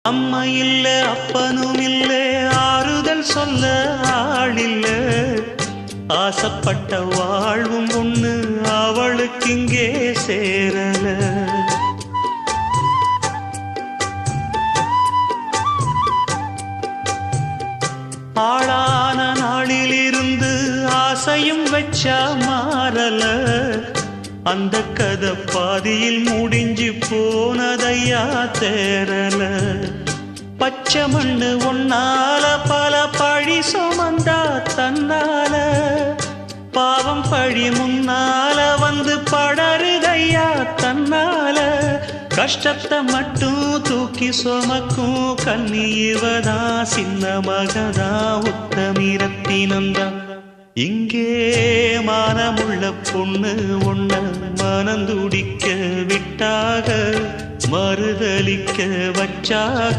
அம்மா இல்ல அப்பனும் இல்ல ஆறுதல் சொல்ல ஆளில்ல ஆசைப்பட்ட வாழ்வும் ஒண்ணு அவளுக்கு இங்கே சேரல ஆளான நாளிலிருந்து ஆசையும் வச்சா மாறல அந்த கதை பாதியில் முடிஞ்சு போனதையா தேரல பச்சை மண்ணு ஒன்னால பல பழி சுமந்தா தன்னால பாவம் பழி முன்னால வந்து படருதையா தன்னால கஷ்டத்தை மட்டும் தூக்கி சுமக்கும் கண்ணி இவதா சின்ன மகதா உத்தமிரத்தினந்தா இங்கே மானமுள்ள பொண்ணு ஒண்ண மனந்துடிக்க விட்டாக மறுதலிக்க வச்சாக